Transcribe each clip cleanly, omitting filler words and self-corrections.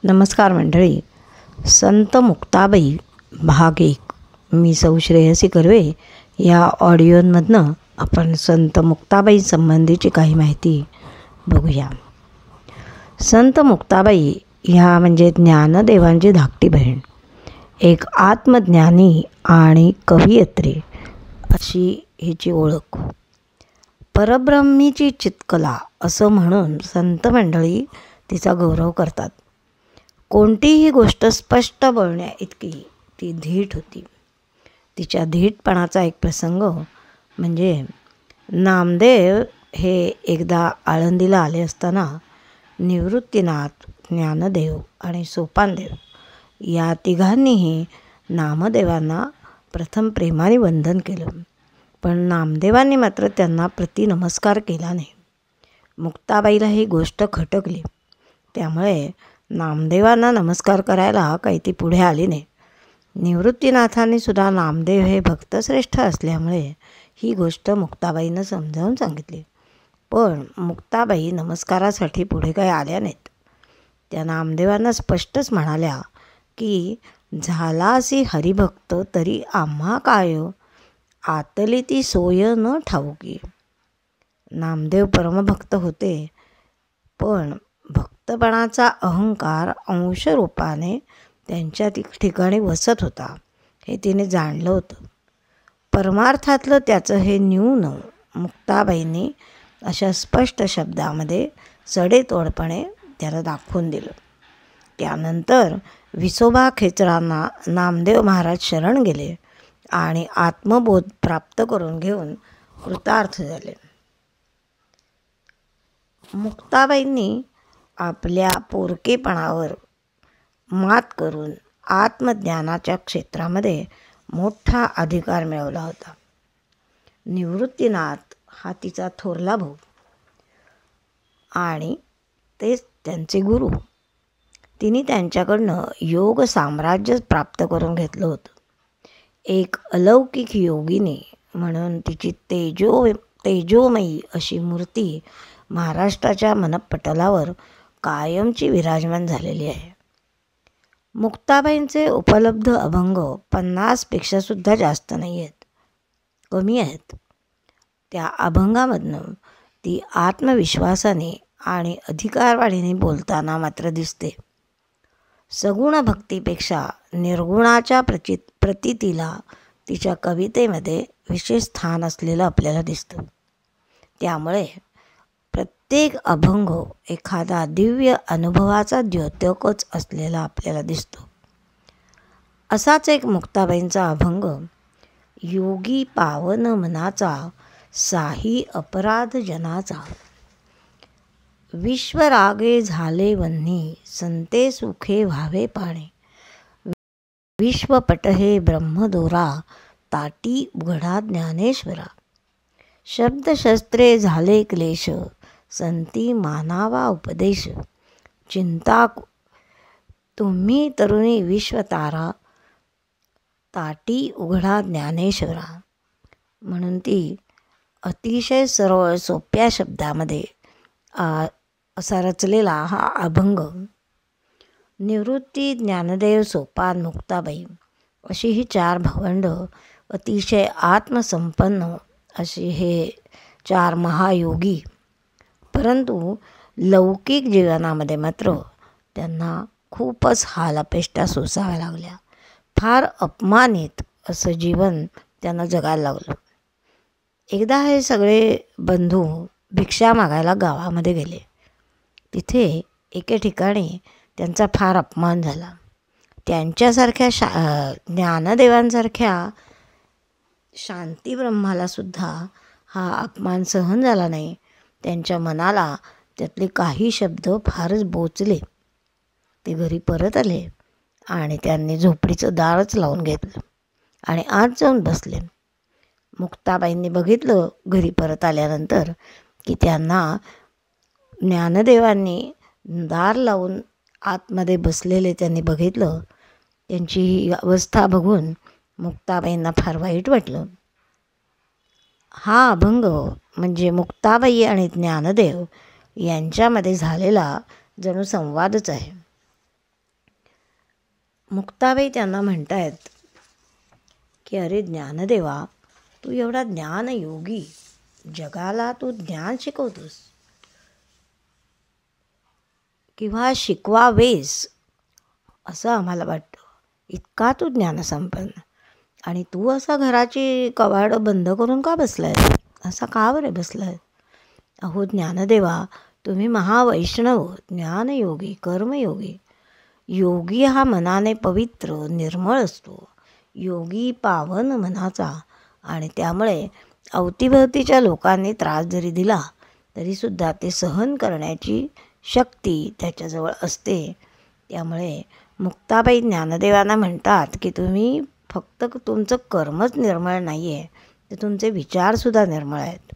नमस्कार मंडळी. संत मुक्ताबाई भाग 1. मी सौ श्रेयसी कर्वे. या ऑडिओमधनं आपण संत मुक्ताबाई संबंधीची काही माहिती बघूया. संत मुक्ताबाई ह्या म्हणजे ज्ञानदेवांची धाकटी बहीण, एक आत्मज्ञानी आणि कवयित्री अशी हिची ओळख. परब्रह्मीची चित्कला असं म्हणून संत मंडळी तिचा गौरव करतात. कोणतीही गोष्ट स्पष्ट बोलण्या इतकी ती धीट होती. तिच्या धीटपणाचा एक प्रसंग म्हणजे नामदेव हे एकदा आळंदीला आले असताना निवृत्तीनाथ, ज्ञानदेव आणि सोपानदेव या तिघांनीही नामदेवांना प्रथम प्रेमाने वंदन केलं, पण नामदेवांनी मात्र त्यांना नमस्कार केला नाही. मुक्ताबाईला ही गोष्ट खटकली. त्यामुळे नामदेवांना नमस्कार करायला काही ती पुढे आली नाही. निवृत्तीनाथांनी सुद्धा नामदेव हे भक्तश्रेष्ठ असल्यामुळे ही गोष्ट मुक्ताबाईनं समजावून सांगितली, पण मुक्ताबाई नमस्कारासाठी पुढे काही आल्या नाहीत. त्या नामदेवांना स्पष्टच म्हणाल्या की झालासी हरिभक्त तरी आम्हा काय, आतली ती सोय न ठाऊकी. नामदेव परमभक्त होते, पण भक्तपणाचा अहंकार अंशरूपाने त्यांच्या ठिकाणी वसत होता हे तिने जाणलं होतं. परमार्थातलं त्याचं हे न्यून मुक्ताबाईंनी अशा स्पष्ट शब्दामध्ये सडेतोडपणे त्याला दाखवून दिलं. त्यानंतर विसोबा खेचरांना नामदेव महाराज शरण गेले आणि आत्मबोध प्राप्त करून घेऊन कृतार्थ झाले. मुक्ताबाईंनी आपल्या पोरकेपणावर मात करून आत्मज्ञानाच्या क्षेत्रामध्ये मोठा अधिकार मिळवला होता. निवृत्तीनाथ हा तिचा थोरला भाऊ आणि तेच त्यांचे गुरु. तिने त्यांच्याकडनं योग साम्राज्य प्राप्त करून घेतलं होतं. एक अलौकिक योगिनी म्हणून तिची तेजोमयी अशी मूर्ती महाराष्ट्राच्या मनपटलावर कायमची विराजमान झालेली आहे. मुक्ताबाईंचे उपलब्ध अभंग 50पेक्षा सुद्धा जास्त नाही आहेत, कमी आहेत. त्या अभंगामधनं ती आत्मविश्वासाने आणि अधिकारवाढीने बोलताना मात्र दिसते. सगुण भक्तीपेक्षा निर्गुणाच्या प्रतीतीला तिच्या कवितेमध्ये विशेष स्थान असलेलं आपल्याला दिसतं. त्यामुळे प्रत्येक अभंग एखादा दिव्य अनुभवाचा द्योतकच असलेला आपल्याला दिसतो. असाच एक मुक्ताबाईंचा अभंग, योगी पावन मनाचा साही अपराध जनाचा, विश्वरागे झाले वन्ही संते सुखे व्हावे पाणे, विश्वपट हे ब्रह्मदोरा ताटी उघडा ज्ञानेश्वरा, शब्दशस्त्रे झाले क्लेश संती मानावा उपदेश, चिंता तुम्ही तरुणी विश्वतारा ताटी उघडा ज्ञानेश्वरा. म्हणून ती अतिशय सरळ सोप्या शब्दामध्ये असा रचलेला हा अभंग. निवृत्ती, ज्ञानदेव, सोपान, मुक्ताबाई अशी ही 4 भावंड अतिशय आत्मसंपन्न अशी हे 4 महायोगी. परंतु लौकिक जीवनामध्ये मात्र त्यांना खूपच हालापेष्टा सोसाव्या लागल्या. फार अपमानित असं जीवन त्यांना जगायला लागलं. एकदा हे सगळे बंधू भिक्षा मागायला गावामध्ये गेले. तिथे एके ठिकाणी त्यांचा फार अपमान झाला. त्यांच्यासारख्या ज्ञानदेवांसारख्या शांतीब्रह्माला सुद्धा हा अपमान सहन झाला नाही. त्यांच्या मनाला त्यातले काही शब्द फारच बोचले. ते घरी परत आले आणि त्यांनी झोपडीचं दारच लावून घेतलं आणि आत जाऊन बसले. मुक्ताबाईंनी बघितलं घरी परत आल्यानंतर की त्यांना ज्ञानदेवांनी दार लावून आतमध्ये बसलेले त्यांनी बघितलं. त्यांची ही अवस्था बघून मुक्ताबाईंना फार वाईट वाटलं. हा अभंग म्हणजे मुक्ताबाई आणि ज्ञानदेव यांच्यामध्ये झालेला जणू संवादच आहे. मुक्ताबाई त्यांना म्हणतायत की अरे ज्ञानदेवा, तू एवढा ज्ञानयोगी, जगाला तू ज्ञान शिकवतोस किंवा शिकवावेस असं आम्हाला वाटतं. इतका तू ज्ञानसंपन्न, आणि तू असा घराची कवाडं बंद करून का बसलाय? असा का बरं बसलाय? अहो ज्ञानदेवा, तुम्ही महावैष्णव, ज्ञानयोगी, कर्मयोगी. योगी हा मनाने पवित्र निर्मळ असतो. योगी पावन मनाचा, आणि त्यामुळे अवतीभवतीच्या लोकांनी त्रास जरी दिला तरीसुद्धा ते सहन करण्याची शक्ती त्याच्याजवळ असते. त्यामुळे मुक्ताबाई ज्ञानदेवांना म्हणतात की तुम्ही फक्त तुमचं कर्मच निर्मळ नाही आहे, तर तुमचे विचारसुद्धा निर्मळ आहेत.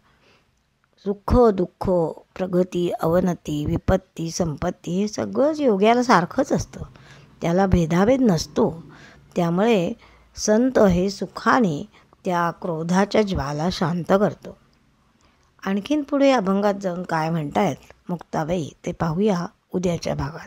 सुख दुःख, प्रगती अवनती, विपत्ती संपत्ती हे सगळंच योग्याला सारखंच असतं, त्याला भेदाभेद नसतो. त्यामुळे संत हे सुखाने त्या क्रोधाच्या ज्वाला शांत करतो. आणखीन पुढे अभंगात जाऊन काय म्हणतायत मुक्ताबाई ते पाहूया उद्याच्या भागात.